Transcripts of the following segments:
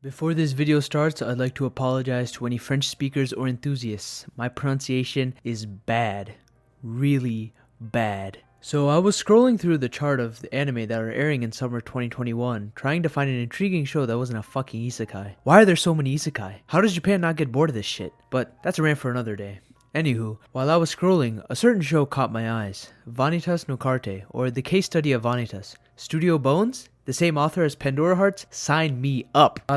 Before this video starts, I'd like to apologize to any French speakers or enthusiasts. My pronunciation is bad. Really bad. So I was scrolling through the chart of the anime that are airing in summer 2021, trying to find an intriguing show that wasn't a fucking isekai. Why are there so many isekai? How does Japan not get bored of this shit? But that's a rant for another day. Anywho, while I was scrolling, a certain show caught my eyes. Vanitas no Carte, or The Case Study of Vanitas. Studio Bones? The same author as Pandora Hearts? Sign me up. I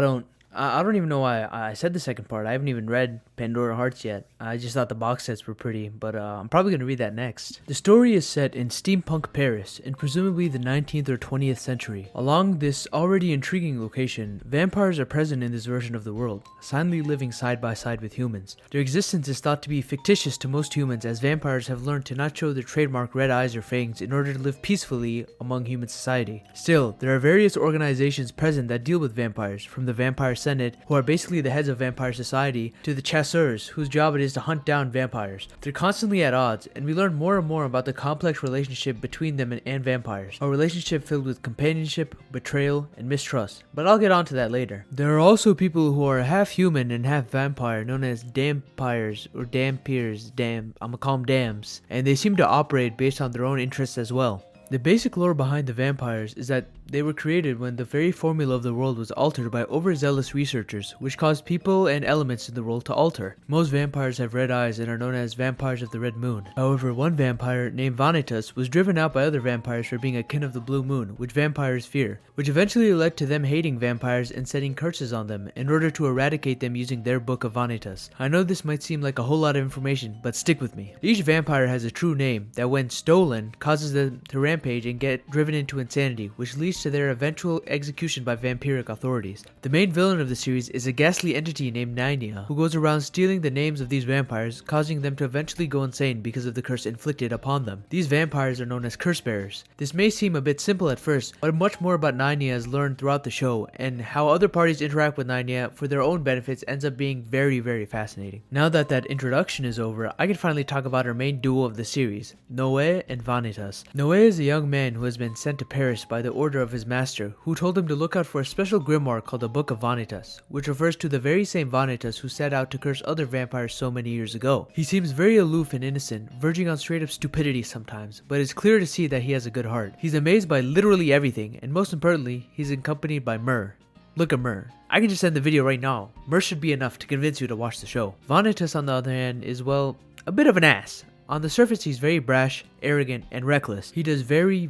don't even know why I said the second part. I haven't even read Pandora Hearts yet. I just thought the box sets were pretty, but I'm probably going to read that next. The story is set in steampunk Paris, in presumably the 19th or 20th century. Along this already intriguing location, vampires are present in this version of the world, silently living side by side with humans. Their existence is thought to be fictitious to most humans, as vampires have learned to not show their trademark red eyes or fangs in order to live peacefully among human society. Still, there are various organizations present that deal with vampires, from the Vampire Senate, who are basically the heads of vampire society, to the chasseurs, whose job it is to hunt down vampires. They're constantly at odds, and we learn more and more about the complex relationship between them and vampires. A relationship filled with companionship, betrayal, and mistrust. But I'll get onto that later. There are also people who are half human and half vampire, known as dampires or dampiers. I'ma call them dams, and they seem to operate based on their own interests as well. The basic lore behind the vampires is that they were created when the very formula of the world was altered by overzealous researchers, which caused people and elements in the world to alter. Most vampires have red eyes and are known as vampires of the red moon. However, one vampire named Vanitas was driven out by other vampires for being a kin of the blue moon, which vampires fear, which eventually led to them hating vampires and setting curses on them in order to eradicate them using their book of Vanitas. I know this might seem like a whole lot of information, but stick with me. Each vampire has a true name that, when stolen, causes them to rampage and get driven into insanity, which leads to their eventual execution by vampiric authorities. The main villain of the series is a ghastly entity named Nynia, who goes around stealing the names of these vampires, causing them to eventually go insane because of the curse inflicted upon them. These vampires are known as curse bearers. This may seem a bit simple at first, but much more about Nynia is learned throughout the show, and how other parties interact with Nynia for their own benefits ends up being very, very fascinating. Now that introduction is over, I can finally talk about our main duo of the series, Noe and Vanitas. Noe is a young man who has been sent to Paris by the order of his master, who told him to look out for a special grimoire called the Book of Vanitas, which refers to the very same Vanitas who set out to curse other vampires so many years ago. He seems very aloof and innocent, verging on straight up stupidity sometimes, but it's clear to see that he has a good heart. He's amazed by literally everything, and most importantly, he's accompanied by Murr. Look at Murr. I can just end the video right now. Murr should be enough to convince you to watch the show. Vanitas, on the other hand, is, well, a bit of an ass. On the surface, he's very brash, arrogant, and reckless. He does very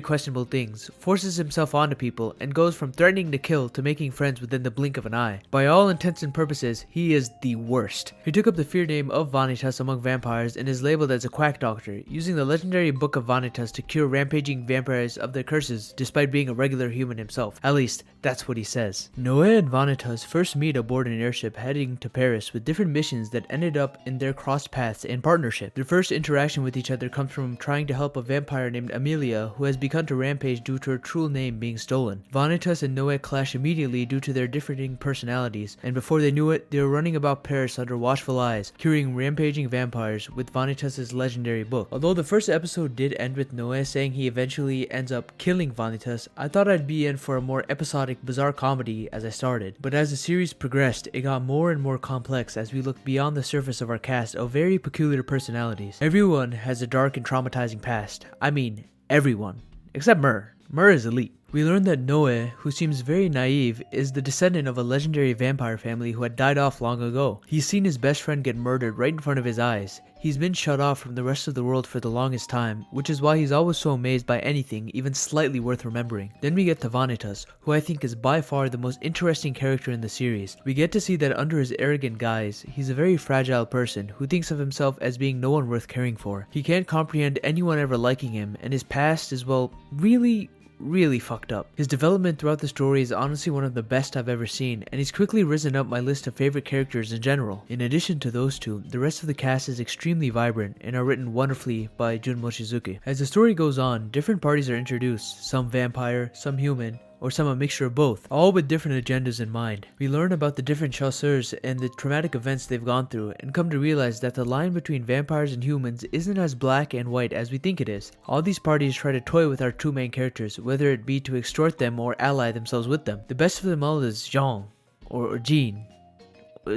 questionable things, forces himself onto people, and goes from threatening to kill to making friends within the blink of an eye. By all intents and purposes, he is the worst. He took up the fear name of Vanitas among vampires and is labeled as a quack doctor, using the legendary Book of Vanitas to cure rampaging vampires of their curses despite being a regular human himself. At least, that's what he says. Noe and Vanitas first meet aboard an airship heading to Paris with different missions that ended up in their crossed paths and partnership. Their first interaction with each other comes from trying to help a vampire named Amelia, who has begun to rampage due to her true name being stolen. Vanitas and Noe clash immediately due to their differing personalities, and before they knew it, they were running about Paris under watchful eyes, curing rampaging vampires with Vanitas' legendary book. Although the first episode did end with Noe saying he eventually ends up killing Vanitas, I thought I'd be in for a more episodic, bizarre comedy as I started. But as the series progressed, it got more and more complex as we looked beyond the surface of our cast of very peculiar personalities. Everyone has a dark and traumatizing past. I mean, everyone. Except Murr. Murr is elite. We learn that Noe, who seems very naive, is the descendant of a legendary vampire family who had died off long ago. He's seen his best friend get murdered right in front of his eyes. He's been shut off from the rest of the world for the longest time, which is why he's always so amazed by anything, even slightly worth remembering. Then we get to Vanitas, who I think is by far the most interesting character in the series. We get to see that under his arrogant guise, he's a very fragile person who thinks of himself as being no one worth caring for. He can't comprehend anyone ever liking him, and his past is, well, really fucked up. His development throughout the story is honestly one of the best I've ever seen, and he's quickly risen up my list of favorite characters in general. In addition to those two, the rest of the cast is extremely vibrant and are written wonderfully by Jun Mochizuki. As the story goes on, different parties are introduced, some vampire, some human, or some a mixture of both, all with different agendas in mind. We learn about the different chasseurs and the traumatic events they've gone through, and come to realize that the line between vampires and humans isn't as black and white as we think it is. All these parties try to toy with our two main characters, whether it be to extort them or ally themselves with them. The best of them all is Jean. or Jean.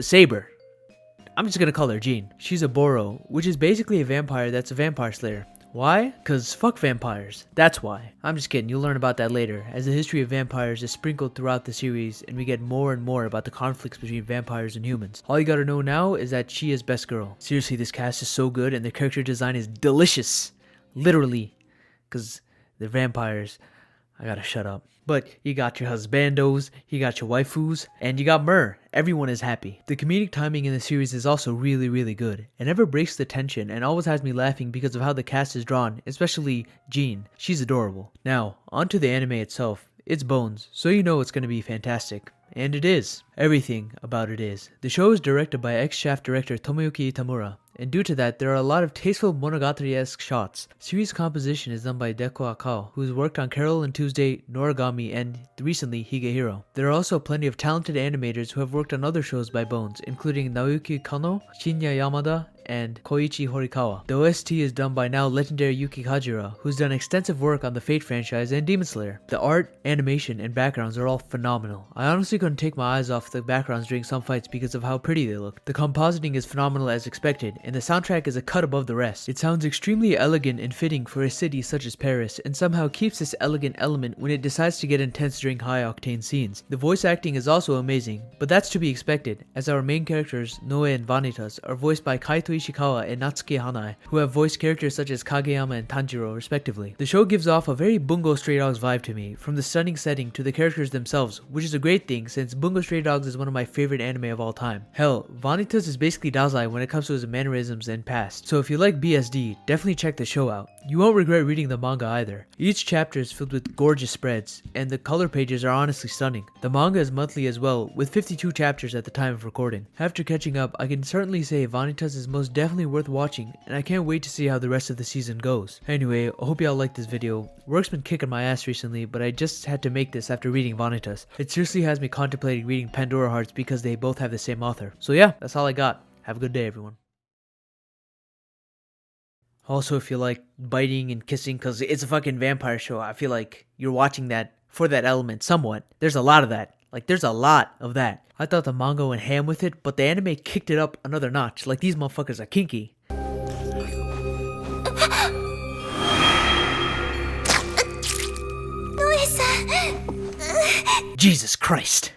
Saber. I'm just gonna call her Jean. She's a Boro, which is basically a vampire that's a vampire slayer. Why? Cause fuck vampires. That's why. I'm just kidding, you'll learn about that later, as the history of vampires is sprinkled throughout the series and we get more and more about the conflicts between vampires and humans. All you gotta know now is that she is best girl. Seriously, this cast is so good and the character design is delicious. Literally. Cause they're vampires. I gotta shut up. But you got your husbandos, you got your waifus, and you got Murr. Everyone is happy. The comedic timing in the series is also really good. It never breaks the tension and always has me laughing because of how the cast is drawn, especially Jean. She's adorable. Now, onto the anime itself. It's Bones, so you know it's gonna be fantastic. And it is. Everything about it is. The show is directed by ex-Shaft director Tomoyuki Itamura, and due to that, there are a lot of tasteful Monogatari-esque shots. Series composition is done by Deko Akao, who has worked on Carol and Tuesday, Noragami, and recently Higehiro. There are also plenty of talented animators who have worked on other shows by Bones, including Naoyuki Kano, Shinya Yamada, and Koichi Horikawa. The OST is done by now legendary Yuki Kajira, who's done extensive work on the Fate franchise and Demon Slayer. The art, animation, and backgrounds are all phenomenal. I honestly couldn't take my eyes off the backgrounds during some fights because of how pretty they look. The compositing is phenomenal as expected, and the soundtrack is a cut above the rest. It sounds extremely elegant and fitting for a city such as Paris, and somehow keeps this elegant element when it decides to get intense during high-octane scenes. The voice acting is also amazing, but that's to be expected, as our main characters, Noe and Vanitas, are voiced by Kaito Ishikawa and Natsuki Hanae, who have voiced characters such as Kageyama and Tanjiro respectively. The show gives off a very Bungo Stray Dogs vibe to me, from the stunning setting to the characters themselves, which is a great thing since Bungo Stray Dogs is one of my favorite anime of all time. Hell, Vanitas is basically Dazai when it comes to his mannerisms and past, so if you like BSD, definitely check the show out. You won't regret reading the manga either. Each chapter is filled with gorgeous spreads, and the color pages are honestly stunning. The manga is monthly as well, with 52 chapters at the time of recording. After catching up, I can certainly say Vanitas is most definitely worth watching, and I can't wait to see how the rest of the season goes. Anyway, I hope y'all liked this video. Work's been kicking my ass recently, but I just had to make this after reading Vanitas. It seriously has me contemplating reading Pandora Hearts because they both have the same author. So yeah, that's all I got. Have a good day, everyone. Also, if you like biting and kissing, because it's a fucking vampire show, I feel like you're watching that for that element somewhat. There's a lot of that. Like, there's a lot of that. I thought the manga went ham with it, but the anime kicked it up another notch. Like, these motherfuckers are kinky. Jesus Christ.